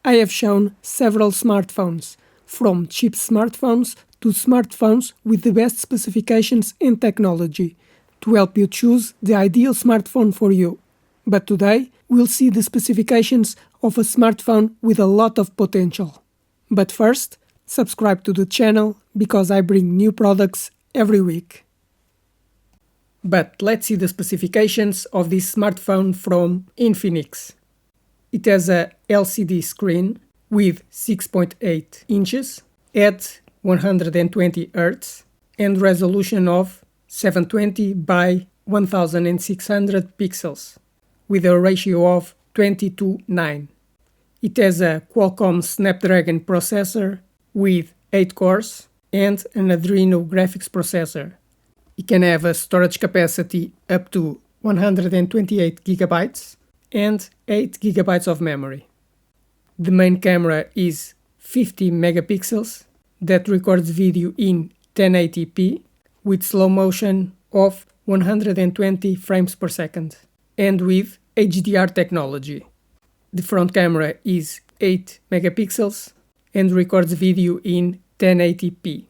I have shown several smartphones, from cheap smartphones to smartphones with the best specifications and technology, to help you choose the ideal smartphone for you. But today, we'll see the specifications of a smartphone with a lot of potential. But first, subscribe to the channel because I bring new products every week. But let's see the specifications of this smartphone from Infinix. It has a LCD screen with 6.8 inches at 120 Hz and resolution of 720 by 1600 pixels with a ratio of 20:9. It has a Qualcomm Snapdragon processor with 8 cores and an Adreno graphics processor. It can have a storage capacity up to 128 GB and 8 GB of memory. The main camera is 50 megapixels that records video in 1080p with slow motion of 120 frames per second and with HDR technology. The front camera is 8 megapixels and records video in 1080p.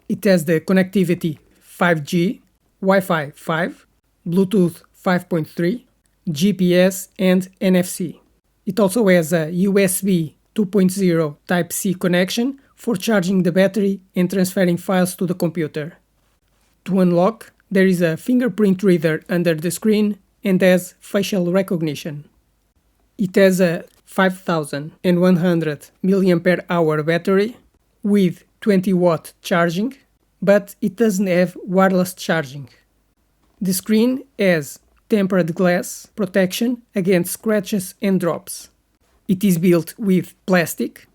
It has the connectivity 5G, Wi-Fi 5, Bluetooth 5.3, GPS and NFC. It also has a USB 2.0 Type-C connection for charging the battery and transferring files to the computer. To unlock, there is a fingerprint reader under the screen and has facial recognition. It has a 5100 mAh battery with 20-watt charging, but it doesn't have wireless charging. The screen has tempered glass protection against scratches and drops. It is built with plastic,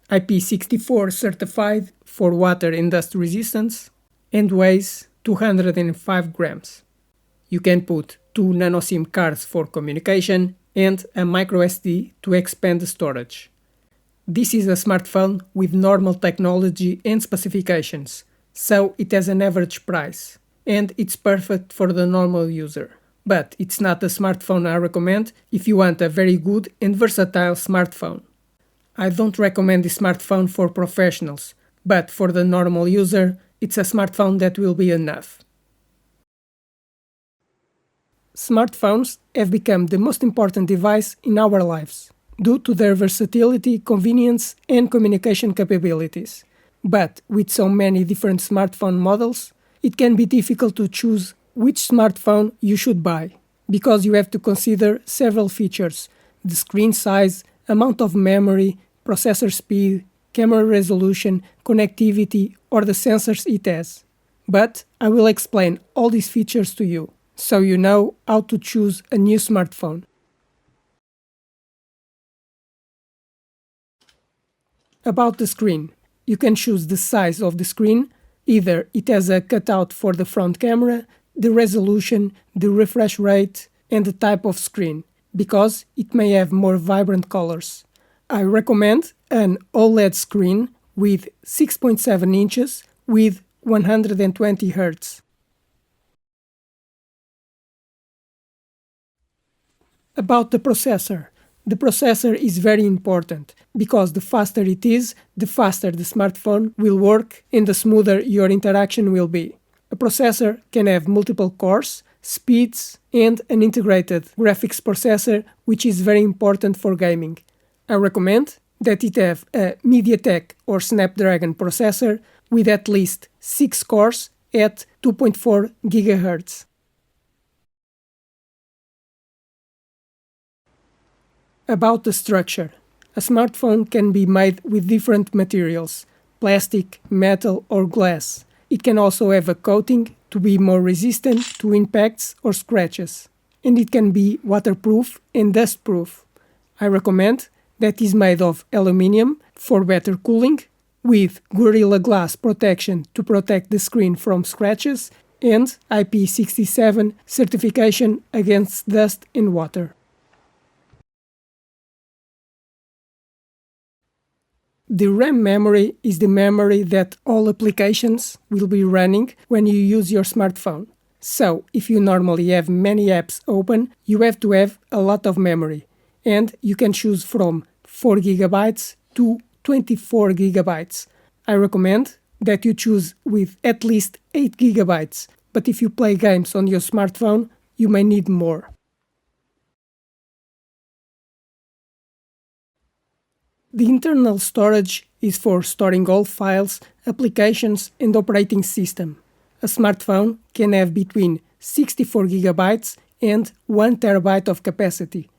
IP64 certified for water and dust resistance, and weighs 205 grams. You can put 2 nano SIM cards for communication and a microSD to expand the storage. This is a smartphone with normal technology and specifications, so it has an average price, and it's perfect for the normal user. But it's not a smartphone I recommend if you want a very good and versatile smartphone. I don't recommend this smartphone for professionals, but for the normal user, it's a smartphone that will be enough. Smartphones have become the most important device in our lives, due to their versatility, convenience, and communication capabilities. But with so many different smartphone models, it can be difficult to choose which smartphone you should buy, because you have to consider several features: the screen size, amount of memory, processor speed, camera resolution, connectivity, or the sensors it has. But I will explain all these features to you, so you know how to choose a new smartphone. About the screen, you can choose the size of the screen. Either it has a cutout for the front camera, the resolution, the refresh rate, and the type of screen, because it may have more vibrant colors. I recommend an OLED screen with 6.7 inches with 120 Hz. About the processor. The processor is very important, because the faster it is, the faster the smartphone will work and the smoother your interaction will be. A processor can have multiple cores, speeds, and an integrated graphics processor, which is very important for gaming. I recommend that it have a MediaTek or Snapdragon processor with at least 6 cores at 2.4 GHz. About the structure. A smartphone can be made with different materials: plastic, metal, or glass. It can also have a coating to be more resistant to impacts or scratches. And it can be waterproof and dustproof. I recommend that is made of aluminium for better cooling, with Gorilla Glass protection to protect the screen from scratches, and IP67 certification against dust and water. The RAM memory is the memory that all applications will be running when you use your smartphone. So, if you normally have many apps open, you have to have a lot of memory, and you can choose from 4 GB to 24 GB. I recommend that you choose with at least 8 GB, but if you play games on your smartphone, you may need more. The internal storage is for storing all files, applications and operating system. A smartphone can have between 64 GB and 1 TB of capacity.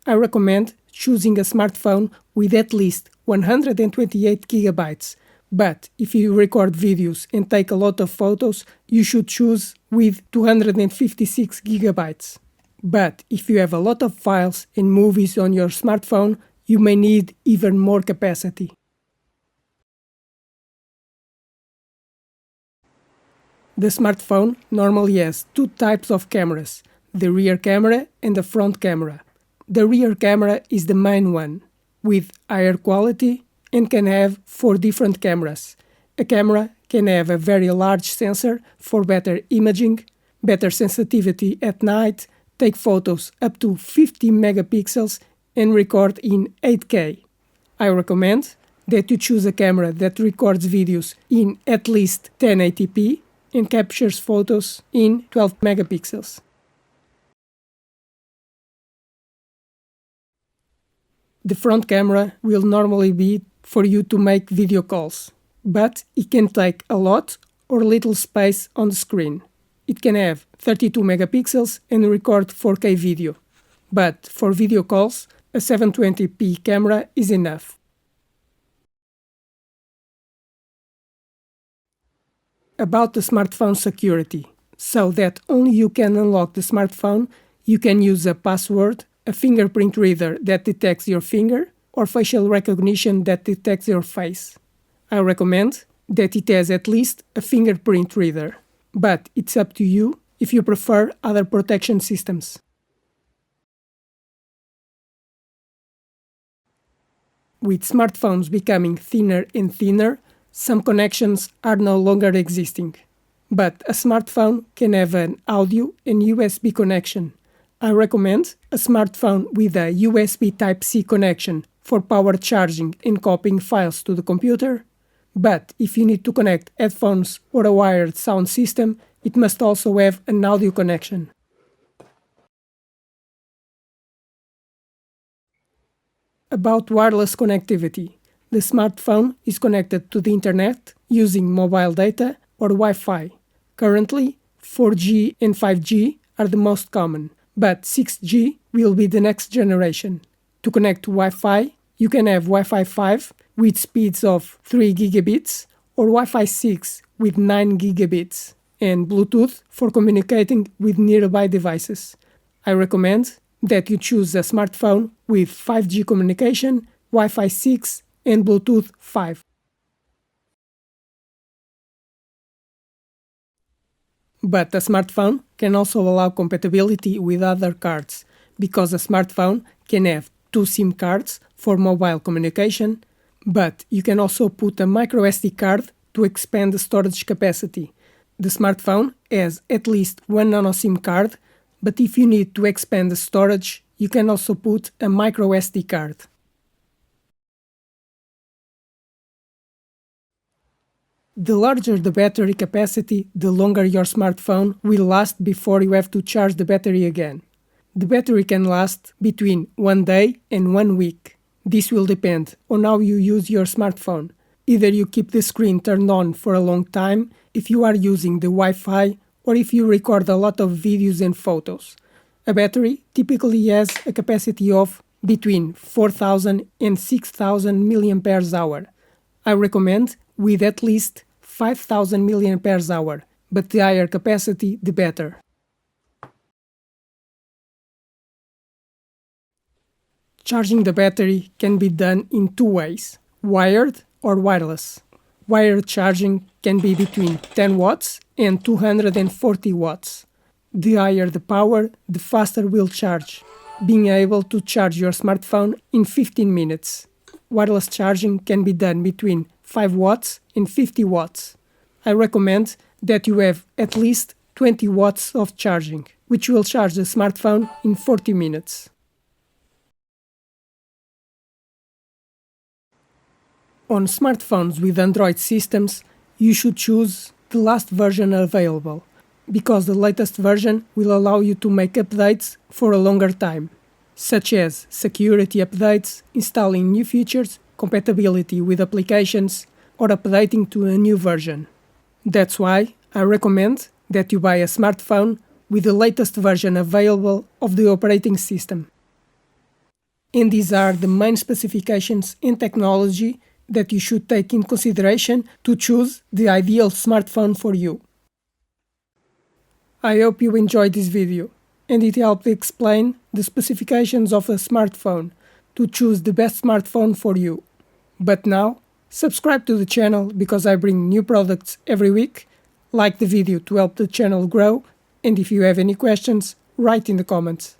I recommend choosing a smartphone with at least 128 GB, but if you record videos and take a lot of photos, you should choose with 256 GB. But if you have a lot of files and movies on your smartphone, you may need even more capacity. The smartphone normally has two types of cameras, the rear camera and the front camera. The rear camera is the main one, with higher quality and can have 4 different cameras. A camera can have a very large sensor for better imaging, better sensitivity at night, take photos up to 50 megapixels and record in 8K. I recommend that you choose a camera that records videos in at least 1080p and captures photos in 12 megapixels. The front camera will normally be for you to make video calls, but it can take a lot or little space on the screen. It can have 32 megapixels and record 4K video, but for video calls, a 720p camera is enough. About the smartphone security, so that only you can unlock the smartphone, you can use a password, a fingerprint reader that detects your finger, or facial recognition that detects your face. I recommend that it has at least a fingerprint reader, but it's up to you if you prefer other protection systems. With smartphones becoming thinner and thinner, some connections are no longer existing. But a smartphone can have an audio and USB connection. I recommend a smartphone with a USB Type-C connection for power charging and copying files to the computer. But if you need to connect headphones or a wired sound system, it must also have an audio connection. About wireless connectivity, the smartphone is connected to the internet using mobile data or Wi-Fi. Currently, 4G and 5G are the most common, but 6G will be the next generation. To connect to Wi-Fi, you can have Wi-Fi 5 with speeds of 3 gigabits or Wi-Fi 6 with 9 gigabits, and Bluetooth for communicating with nearby devices. I recommend that you choose a smartphone with 5G communication, Wi-Fi 6 and Bluetooth 5. But a smartphone can also allow compatibility with other cards, because a smartphone can have 2 SIM cards for mobile communication, but you can also put a microSD card to expand the storage capacity. The smartphone has at least one nano SIM card, but if you need to expand the storage, you can also put a microSD card. The larger the battery capacity, the longer your smartphone will last before you have to charge the battery again. The battery can last between 1 day and 1 week. This will depend on how you use your smartphone. Either you keep the screen turned on for a long time if you are using the Wi-Fi, or if you record a lot of videos and photos. A battery typically has a capacity of between 4,000 and 6,000 mAh. I recommend with at least 5,000 mAh, but the higher capacity the better. Charging the battery can be done in 2 ways, wired or wireless. Wired charging can be between 10 watts and 240 watts. The higher the power, the faster will charge, being able to charge your smartphone in 15 minutes. Wireless charging can be done between 5 watts and 50 watts. I recommend that you have at least 20 watts of charging, which will charge the smartphone in 40 minutes. On smartphones with Android systems, you should choose the last version available, because the latest version will allow you to make updates for a longer time, such as security updates, installing new features, compatibility with applications, or updating to a new version. That's why I recommend that you buy a smartphone with the latest version available of the operating system. And these are the main specifications and technology that you should take in consideration to choose the ideal smartphone for you. I hope you enjoyed this video and it helped explain the specifications of a smartphone to choose the best smartphone for you. But now, subscribe to the channel because I bring new products every week, like the video to help the channel grow, and if you have any questions, write in the comments.